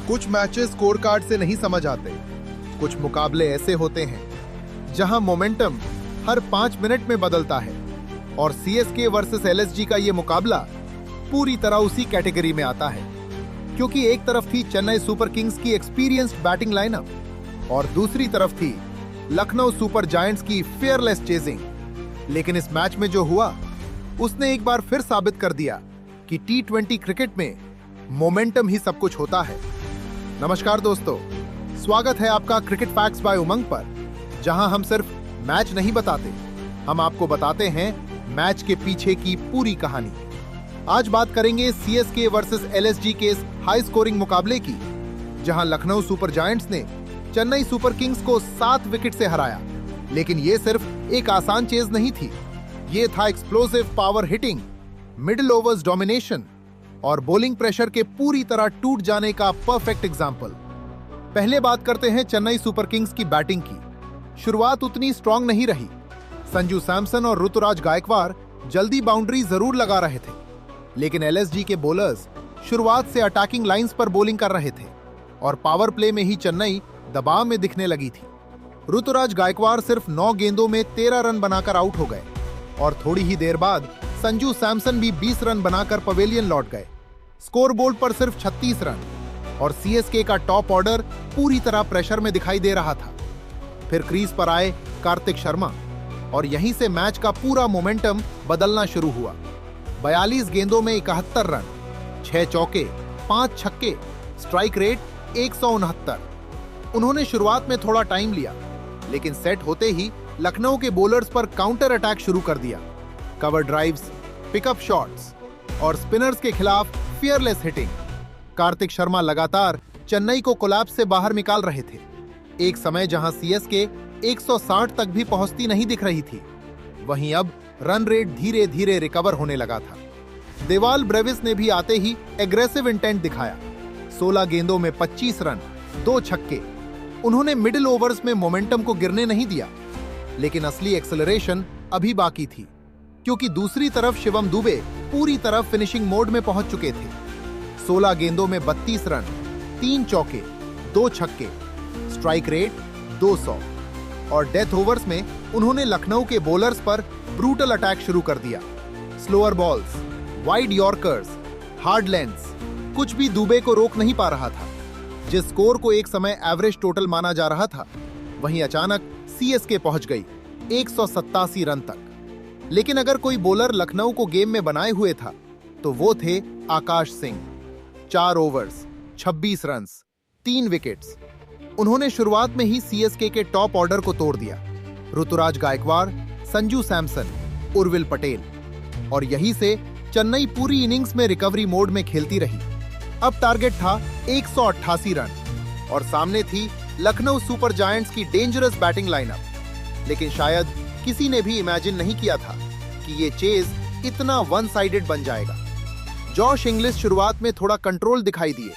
कुछ matches score card से नहीं समझ आते। कुछ मुकाबले ऐसे होते हैं जहां मोमेंटम हर 5 मिनट में बदलता है, और सीएसके वर्सेस एलएसजी का ये मुकाबला पूरी तरह उसी कैटेगरी में आता है, क्योंकि एक तरफ थी चेन्नई सुपर किंग्स की एक्सपीरियंस्ड बैटिंग लाइनअप और दूसरी तरफ थी लखनऊ सुपर जायंट्स की फेयरलेस चेजिंग। लेकिन इस मैच में जो हुआ उसने एक बार फिर साबित कर दिया कि टी20 क्रिकेट में मोमेंटम ही सब कुछ होता है। नमस्कार दोस्तों, स्वागत है आपका क्रिकेट फैक्ट्स बाय उमंग पर, जहां हम सिर्फ मैच नहीं बताते, हम आपको बताते हैं मैच के पीछे की पूरी कहानी। आज बात करेंगे सीएसके वर्सेस एलएसजी के इस हाई स्कोरिंग मुकाबले की, जहां लखनऊ सुपर जायंट्स ने चेन्नई सुपर किंग्स को 7 विकेट से हराया। लेकिन ये सिर्फ एक आसान चेज नहीं थी, ये था explosive power hitting, middle overs domination और बॉलिंग प्रेशर के पूरी तरह टूट जाने का परफेक्ट एग्जाम्पल। पहले बात करते हैं चेन्नई सुपर किंग्स की बैटिंग की। शुरुआत उतनी स्ट्रांग नहीं रही। संजू सैमसन और ऋतुराज गायकवाड़ जल्दी बाउंड्री जरूर लगा रहे थे, लेकिन एलएसजी के बॉलर्स शुरुआत से अटैकिंग लाइंस पर बॉलिंग कर रहे थे और पावर प्ले में ही चेन्नई दबाव में दिखने लगी थी। ऋतुराज गायकवाड़ सिर्फ 9 गेंदों में 13 रन बनाकर आउट हो गए और थोड़ी ही देर बाद संजू सैमसन भी 20 रन बनाकर पवेलियन लौट गए। स्कोरबोर्ड पर सिर्फ 36 रन और सीएसके का टॉप ऑर्डर पूरी तरह प्रेशर में दिखाई दे रहा था। फिर क्रीज पर आए कार्तिक शर्मा और यहीं से मैच का पूरा मोमेंटम बदलना शुरू हुआ। 42 गेंदों में 71 रन, 6 चौके, 5 छक्के, स्ट्राइक रेट 169। उन्होंने शुरुआत में थोड़ा टाइम लिया, लेकिन सेट होते ही लखनऊ के बॉलर्स पर काउंटर अटैक शुरू कर दिया। कवर ड्राइव्स, पिकअप शॉट्स और स्पिनर्स के खिलाफ फियरलेस हिटिंग। कार्तिक शर्मा लगातार चेन्नई को कोलैप्स से बाहर निकाल रहे थे। एक समय जहां सीएसके 160 तक भी पहुंचती नहीं दिख रही थी, वहीं अब रन रेट धीरे धीरे रिकवर होने लगा था। देवाल ब्रेविस ने भी आते ही एग्रेसिव इंटेंट दिखाया। 16 गेंदों में 25 रन, 2 छक्के। उन्होंने मिडिल ओवर्स में मोमेंटम को गिरने नहीं दिया, लेकिन असली एक्सेलरेशन अभी बाकी थी, क्योंकि दूसरी तरफ शिवम दुबे पूरी तरह फिनिशिंग मोड में पहुंच चुके थे। 16 गेंदों में 32 रन, 3 चौके, 2 छक्के, स्ट्राइक रेट 200 और डेथ ओवर्स में उन्होंने लखनऊ के बॉलर्स पर ब्रूटल अटैक शुरू कर दिया। Slower balls, wide yorkers, hard lengths, कुछ भी दुबे को रोक नहीं पा रहा था। जिस स्कोर को एक समय एवरेज टोटल माना जा रहा था, वहीं अचानक सीएसके पहुंच गई 187 रन तक। लेकिन अगर कोई बॉलर लखनऊ को गेम में बनाए हुए था, तो वो थे Akash Singh. 4 overs, 26 runs, 3 wickets. उन्होंने शुरुआत में ही सीएसके के टॉप ऑर्डर को तोड़ दिया। ऋतुराज गायकवाड़, संजू सैमसन, उर्विल पटेल। और यहीं से चेन्नई पूरी इनिंग्स में रिकवरी मोड में खेलती रही। अब टारगेट था 188 रन और सामने थी लखनऊ सुपर जायंट्स की डेंजरस बैटिंग लाइनअप। लेकिन शायद किसी ने भी इमेजिन नहीं किया था कि ये चेज इतना वन साइडेड बन जाएगा। जॉश इंग्लिश शुरुआत में थोड़ा कंट्रोल दिखाई दिए,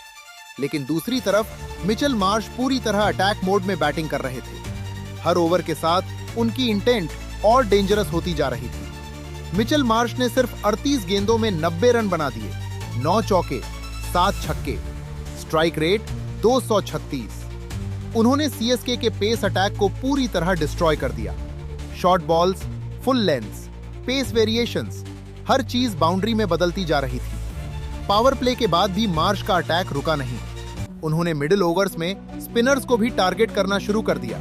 लेकिन दूसरी तरफ मिचेल मार्श पूरी तरह अटैक मोड में बैटिंग कर रहे थे। हर ओवर के साथ उनकी इंटेंट और डेंजरस होती जा रही थी। मिचेल मार्श ने सिर्फ 38 गेंदों में 90 रन बना दिए, 9 चौके, 7 छक्के, स्ट्राइक रेट 236। उन्होंने सीएसके के पेस अटैक को पूरी तरह डिस्ट्रॉय कर दिया। Short balls, full lengths, pace variations, हर चीज बाउंड्री में बदलती जा रही थी। पावर प्ले के बाद भी मार्श का अटैक रुका नहीं। उन्होंने मिडिल ओवर्स में स्पिनर्स को भी टारगेट करना शुरू कर दिया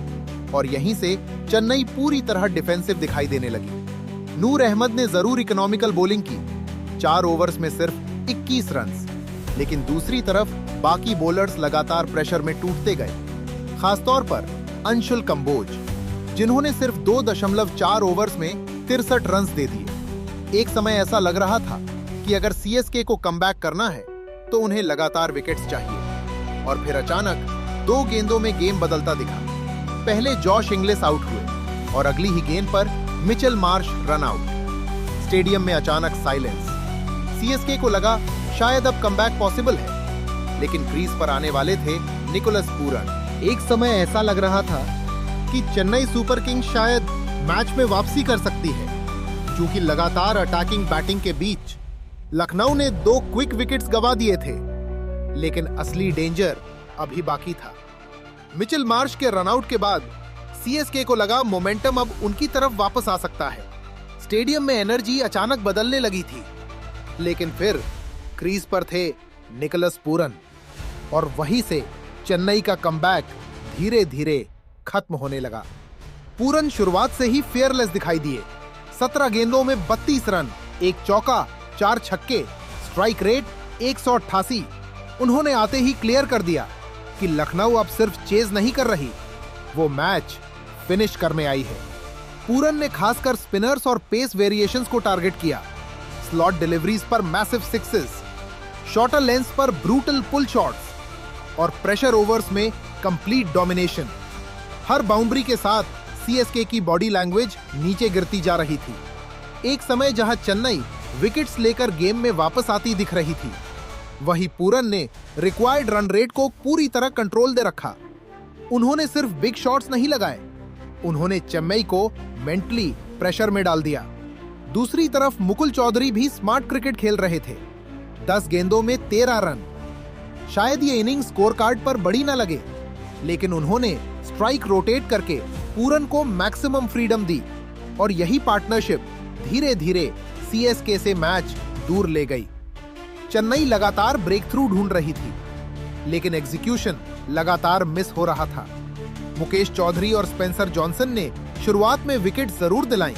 और यहीं से चेन्नई पूरी तरह डिफेंसिव दिखाई देने लगी। नूर अहमद ने जरूर इकोनॉमिकल बॉलिंग की, 4 ओवर्स में सिर्फ 21 रन्स, लेकिन दूसरी तरफ बाकी बॉलर्स लगातार प्रेशर में टूटते गए। खासतौर पर अंशुल कंबोज, जिन्होंने सिर्फ 2.4 ओवर्स में 63 रन्स दे दिए। एक समय ऐसा लग रहा था कि अगर सीएसके को कमबैक करना है तो उन्हें लगातार विकेट्स चाहिए। और फिर अचानक 2 गेंदों में गेम बदलता दिखा। पहले जॉश इंग्लिश आउट हुए और अगली ही गेंद पर Mitchell Marsh run out. Stadium में अचानक साइलेंस। सीएसके को लगा शायद अब कमबैक पॉसिबल है, लेकिन क्रीज पर आने वाले थे निकोलस पूरन। एक समय ऐसा लग रहा था कि चेन्नई सुपर किंग्स शायद मैच में वापसी कर सकती है, क्योंकि लगातार अटैकिंग बैटिंग के बीच लखनऊ ने 2 क्विक विकेट्स गंवा दिए थे। लेकिन असली डेंजर अभी बाकी था। मिचेल मार्श के रनआउट के बाद सीएसके को लगा मोमेंटम अब उनकी तरफ वापस आ सकता है। स्टेडियम में एनर्जी अचानक बदलने लगी थी, लेकिन फिर क्रीज पर थे निकोलस पूरन और वहीं से चेन्नई का कमबैक धीरे धीरे खत्म होने लगा। पूरन शुरुआत से ही फेयरलेस दिखाई दिए। 17 गेंदों में 32 रन, एक चौका, 4 छक्के, स्ट्राइक रेट 188। उन्होंने आते ही क्लियर कर दिया कि लखनऊ अब सिर्फ चेज नहीं कर रही, वो मैच फिनिश करने आई है। पूरन ने खासकर स्पिनर्स और पेस वेरिएशंस को टारगेट किया। स्लॉट डिलीवरीज पर मैसिव सिक्सेस, शॉर्टर लेंथ पर ब्रूटल पुल शॉट्स और प्रेशर ओवर्स में कंप्लीट डोमिनेशन। हर बाउंड्री के साथ सीएसके की बॉडी लैंग्वेज नीचे गिरती जा रही थी। एक समय जहां चेन्नई विकेट्स लेकर गेम में वापस आती दिख रही थी, वहीं पूरन ने रिक्वायर्ड रन रेट को पूरी तरह कंट्रोल दे रखा। उन्होंने सिर्फ बिग शॉट्स नहीं लगाए, उन्होंने चेन्नई को मेंटली प्रेशर में डाल दिया। दूसरी तरफ मुकुल चौधरी भी स्मार्ट क्रिकेट खेल रहे थे। 10 गेंदों में 13 रन। शायद ये इनिंग स्कोर कार्ड पर बड़ी ना लगे, लेकिन उन्होंने स्ट्राइक रोटेट करके पूरन को मैक्सिमम फ्रीडम दी और यही पार्टनरशिप धीरे धीरे सीएसके से मैच दूर ले गई। चेन्नई लगातार ब्रेक थ्रू ढूंढ रही थी, लेकिन एग्जीक्यूशन लगातार मिस हो रहा था। मुकेश चौधरी और स्पेंसर जॉनसन ने शुरुआत में विकेट जरूर दिलाई,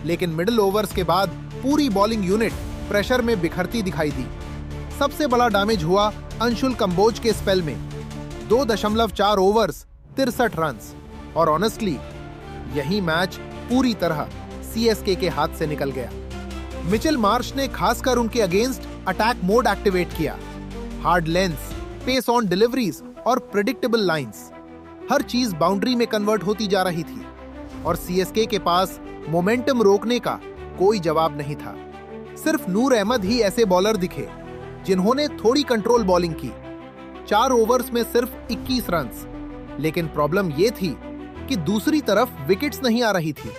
लेकिन मिडिल ओवर्स के बाद पूरी बॉलिंग यूनिट प्रेशर में बिखरती दिखाई दी। सबसे बड़ा डैमेज हुआ अंशुल कंबोज के स्पेल में। 2.4 ओवर्स 63 रन्स, और ऑनेस्टली यही मैच पूरी तरह सीएसके के हाथ से निकल गया। मिचेल मार्श ने खासकर उनके अगेंस्ट अटैक मोड एक्टिवेट किया। Hard lengths, pace on deliveries और प्रेडिक्टेबल लाइंस, हर चीज बाउंड्री में कन्वर्ट होती जा रही थी और सीएसके के पास मोमेंटम रोकने का कोई जवाब नहीं था। सिर्फ नूर अहमद ही ऐसे बॉलर दिखे जिन्होंने थोड़ी कंट्रोल बॉलिंग की। 4 ओवर्स में सिर्फ 21 रन्स, लेकिन प्रॉब्लम यह थी कि दूसरी तरफ विकेट्स नहीं आ रही थी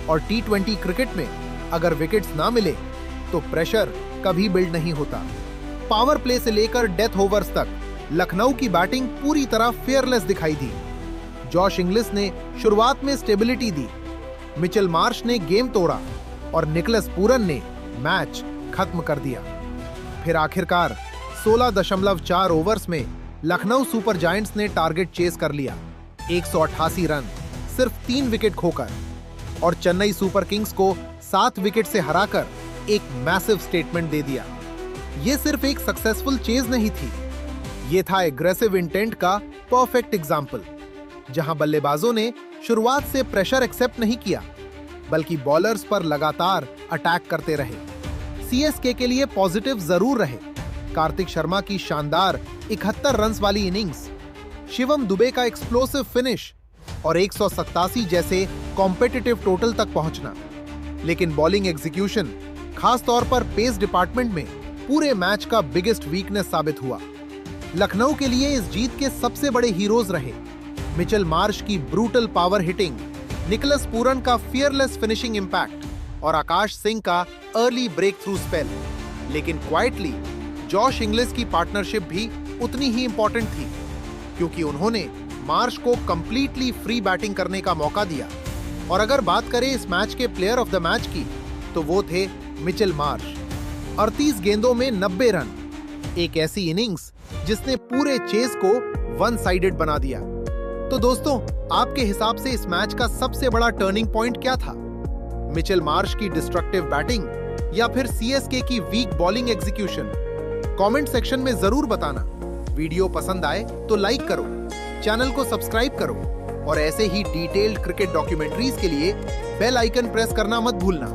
और T20 क्रिकेट में अगर विकेट्स ना मिले तो प्रेशर कभी बिल्ड नहीं होता। पावर प्ले से लेकर डेथ ओवर्स तक लखनऊ की बैटिंग पूरी तरह फेयरलेस दिखाई दी। जॉश इंग्लिस ने शुरुआत में स्टेबिलिटी दी, मिचेल मार्श ने गेम तोड़ा और निकोलस पूरन ने मैच खत्म कर दिया। फिर आखिरकार 16.4 ओवर्स में लखनऊ सुपर जायंट्स ने टारगेट चेस कर लिया, 188 रन, सिर्फ 3 विकेट खोकर, और चेन्नई सुपर किंग्स को 7 विकेट से हराकर एक मैसिव स्टेटमेंट दे दिया। यह सिर्फ एक सक्सेसफुल चेज नहीं थी, यह था एग्रेसिव इंटेंट का परफेक्ट एग्जाम्पल, जहां बल्लेबाजों ने शुरुआत से प्रेशर एक्सेप्ट नहीं किया, बल्कि बॉलर्स पर लगातार अटैक करते रहे। सीएसके के लिए पॉजिटिव जरूर रहे। कार्तिक शर्मा की शानदार 71 रन्स वाली इनिंग्स, शिवम दुबे का एक्सप्लोसिव फिनिश और 187 जैसे कॉम्पिटिटिव टोटल तक पहुंचना। लेकिन बॉलिंग एग्जीक्यूशन, खास तौर पर पेस डिपार्टमेंट में, पूरे मैच का बिगेस्ट वीकनेस साबित हुआ। लखनऊ के लिए इस जीत के सबसे बड़े हीरोज रहे मिचेल मार्श की brutal power hitting, Nicholas Pooran का फियरलेस फिनिशिंग इंपैक्ट और आकाश सिंह का अर्ली ब्रेक थ्रू स्पेल। लेकिन क्वाइटली जॉश इंग्लिस की पार्टनरशिप भी उतनी ही इंपॉर्टेंट थी, क्योंकि उन्होंने मार्श को कंप्लीटली फ्री बैटिंग करने का मौका दिया। और अगर बात करें इस मैच के प्लेयर ऑफ द मैच की, तो वो थे मिचेल मार्श। 38 गेंदों में 90 रन, एक ऐसी इनिंग्स जिसने पूरे चेस को वन साइडेड बना दिया। तो दोस्तों, आपके हिसाब से इस मैच का सबसे बड़ा टर्निंग पॉइंट क्या था? मिचेल मार्श की डिस्ट्रक्टिव बैटिंग या फिर सीएसके की weak bowling execution? Comment section में जरूर बताना। वीडियो पसंद आए तो लाइक करो, चैनल को सब्सक्राइब करो और ऐसे ही डिटेल्ड क्रिकेट डॉक्यूमेंट्रीज के लिए बेल आइकन प्रेस करना मत भूलना।